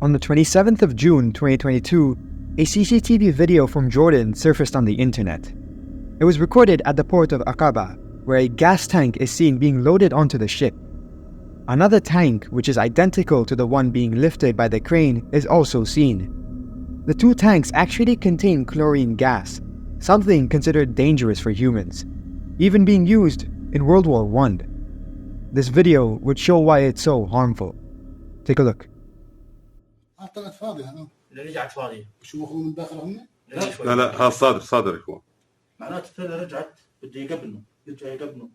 On the 27th of June 2022, a CCTV video from Jordan surfaced on the internet. It was recorded at the port of Aqaba, where a gas tank is seen being loaded onto the ship. Another tank, which is identical to the one being lifted by the crane, is also seen. The two tanks actually contain chlorine gas, something considered dangerous for humans, even being used in World War I. This video would show why it's so harmful. Take a look. طلعت فاضي هذا. اللي رجعت فاضية. شو مخلوق من داخل هم؟ لا هذا صادر يكون. معناته الثانية رجعت بده يقبلنه، يرجع يقبلنه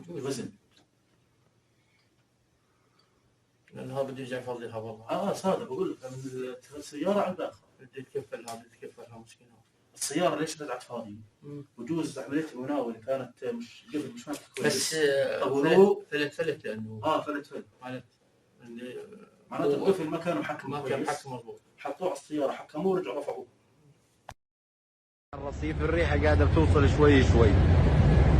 وزن. لأن هذا بده يرجع فاضيها والله. صادق بقول لك من السيارة على الداخل بده يتكفل هذا يتكفلها مسكينة. السيارة ليش رجعت فاضية؟ وجوز عملية المناولة كانت مش قبل مش ماشية كويس. بس فلت لأنه. فلت. اللي معناته القفل ما كان محكم مضبوط. حطوه على السيارة حكموه ورجعوا رفعوه. الرصيف الريحة قاعدة بتوصل شوي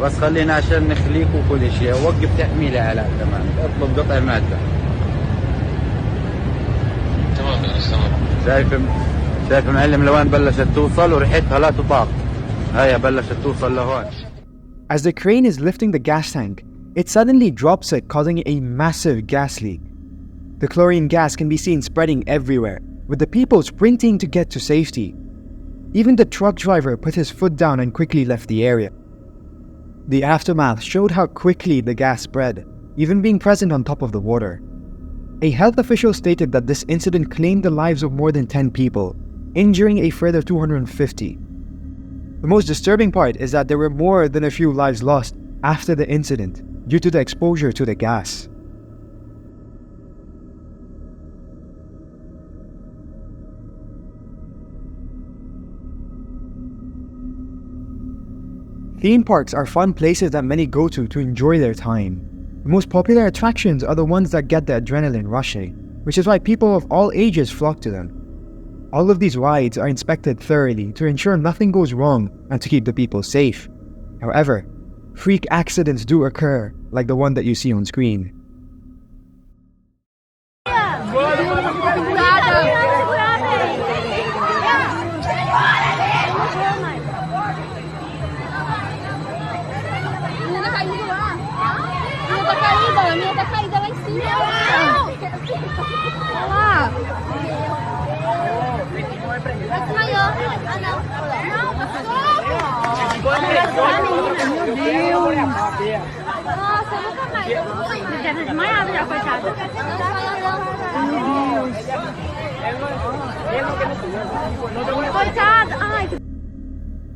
بس خلينا عشان نخليك وكل شيء. وقف تحميله على تمام. اطلب قطع مادة. تمام. شايف معلم لوين بلشت توصل وريحتها لا تطاق. هيا بلشت توصل لهون. As the crane is lifting the gas tank, it suddenly drops it, causing a massive gas leak. The chlorine gas can be seen spreading everywhere, with the people sprinting to get to safety. Even the truck driver put his foot down and quickly left the area. The aftermath showed how quickly the gas spread, even being present on top of the water. A health official stated that this incident claimed the lives of more than 10 people, injuring a further 250. The most disturbing part is that there were more than a few lives lost after the incident due to the exposure to the gas. Theme parks are fun places that many go to enjoy their time. The most popular attractions are the ones that get the adrenaline rushing, which is why people of all ages flock to them. All of these rides are inspected thoroughly to ensure nothing goes wrong and to keep the people safe. However, freak accidents do occur, like the one that you see on screen.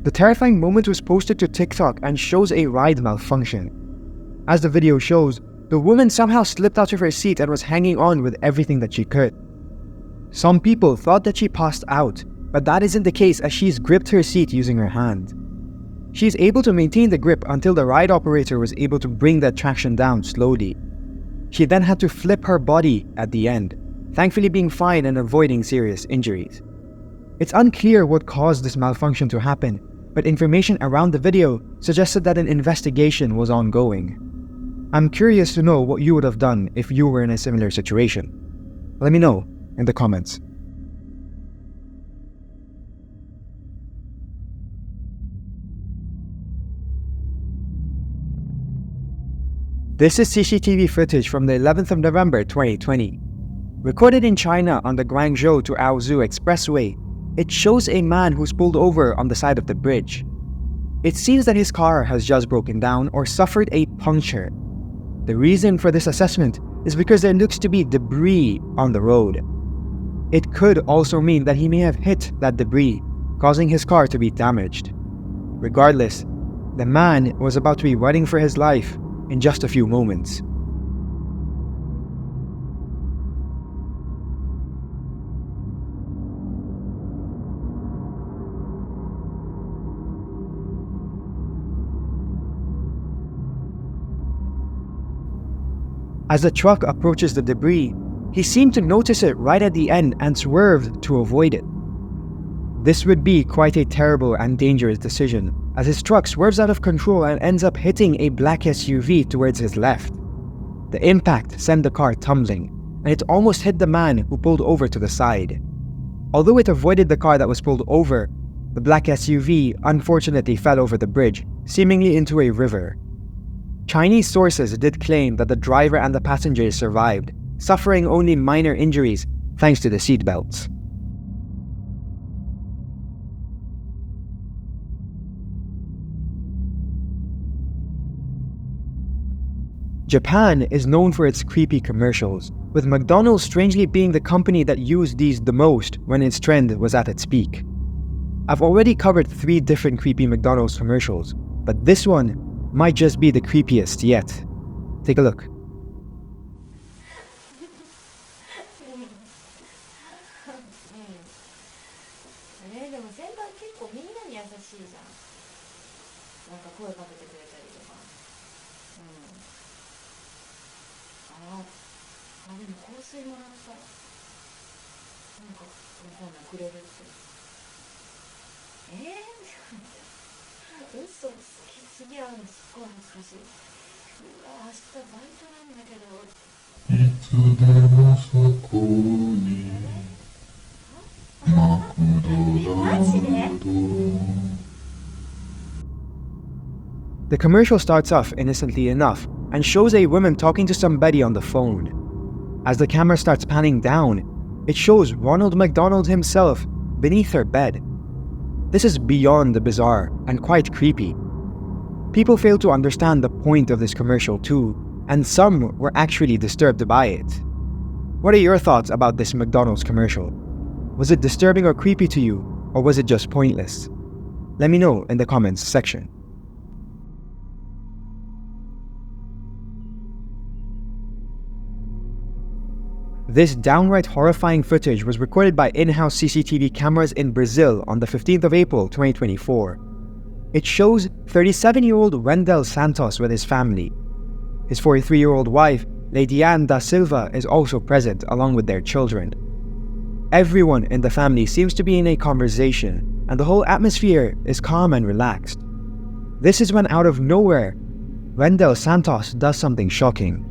The terrifying moment was posted to TikTok and shows a ride malfunction. As the video shows, the woman somehow slipped out of her seat and was hanging on with everything that she could. Some people thought that she passed out, but that isn't the case as she's gripped her seat using her hand. She is able to maintain the grip until the ride operator was able to bring the traction down slowly. She then had to flip her body at the end, thankfully being fine and avoiding serious injuries. It's unclear what caused this malfunction to happen, but information around the video suggested that an investigation was ongoing. I'm curious to know what you would have done if you were in a similar situation. Let me know in the comments. This is CCTV footage from the 11th of November 2020. Recorded in China on the Guangzhou to Aozhou Expressway, it shows a man who's pulled over on the side of the bridge. It seems that his car has just broken down or suffered a puncture. The reason for this assessment is because there looks to be debris on the road. It could also mean that he may have hit that debris, causing his car to be damaged. Regardless, the man was about to be running for his life in just a few moments. As the truck approaches the debris, he seemed to notice it right at the end and swerved to avoid it. This would be quite a terrible and dangerous decision, as his truck swerves out of control and ends up hitting a black SUV towards his left. The impact sent the car tumbling, and it almost hit the man who pulled over to the side. Although it avoided the car that was pulled over, the black SUV unfortunately fell over the bridge, seemingly into a river. Chinese sources did claim that the driver and the passengers survived, suffering only minor injuries thanks to the seatbelts. Japan is known for its creepy commercials, with McDonald's strangely being the company that used these the most when its trend was at its peak. I've already covered 3 different creepy McDonald's commercials, but this one might just be the creepiest yet. Take a look. でも先輩結構みんなに優しいじゃん。なんか声かけてくれたりとか。でも香水もらったらなんかわかんないくれるって。嘘好きすぎ合うのすっごい恥ずかしい。うわ明日バイトなんだけど。いつでもそこにマジでThe commercial starts off innocently enough and shows a woman talking to somebody on the phone. As the camera starts panning down, it shows Ronald McDonald himself beneath her bed. This is beyond bizarre and quite creepy. People fail to understand the point of this commercial too, and some were actually disturbed by it. What are your thoughts about this McDonald's commercial? Was it disturbing or creepy to you, or was it just pointless? Let me know in the comments section. This downright horrifying footage was recorded by in-house CCTV cameras in Brazil on the 15th of April 2024. It shows 37-year-old Wendell Santos with his family. His 43-year-old wife, Lady Anne da Silva, is also present along with their children. Everyone in the family seems to be in a conversation, and the whole atmosphere is calm and relaxed. This is when out of nowhere, Wendell Santos does something shocking.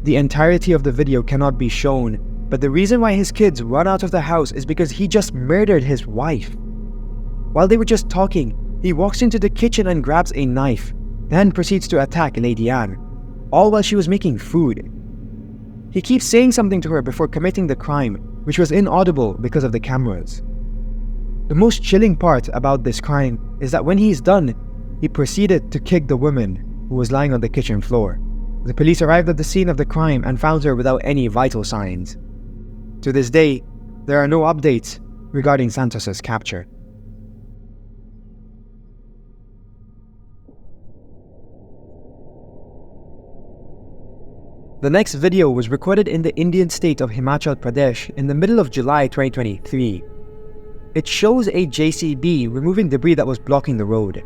The entirety of the video cannot be shown, but the reason why his kids run out of the house is because he just murdered his wife. While they were just talking, he walks into the kitchen and grabs a knife, then proceeds to attack Lady Anne, all while she was making food. He keeps saying something to her before committing the crime, which was inaudible because of the cameras. The most chilling part about this crime is that when he's done, he proceeded to kick the woman who was lying on the kitchen floor. The police arrived at the scene of the crime and found her without any vital signs. To this day, there are no updates regarding Santos's capture. The next video was recorded in the Indian state of Himachal Pradesh in the middle of July 2023. It shows a JCB removing debris that was blocking the road.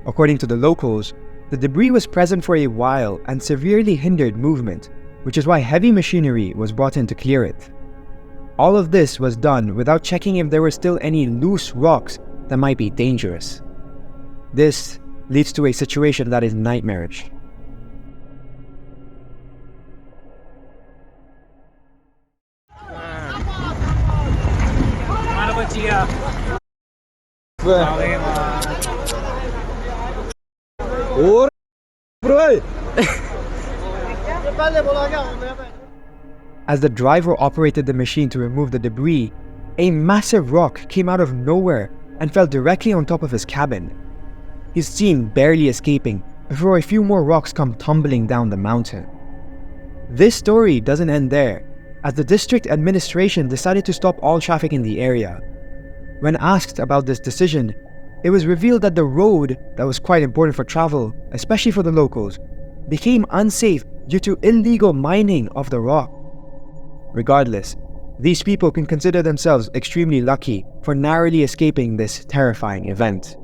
According to the locals, the debris was present for a while and severely hindered movement, which is why heavy machinery was brought in to clear it. All of this was done without checking if there were still any loose rocks that might be dangerous. This leads to a situation that is nightmarish. As the driver operated the machine to remove the debris, a massive rock came out of nowhere and fell directly on top of his cabin. He's seen barely escaping before a few more rocks come tumbling down the mountain. This story doesn't end there, as the district administration decided to stop all traffic in the area. When asked about this decision, it was revealed that the road that was quite important for travel, especially for the locals, became unsafe due to illegal mining of the rock. Regardless, these people can consider themselves extremely lucky for narrowly escaping this terrifying event.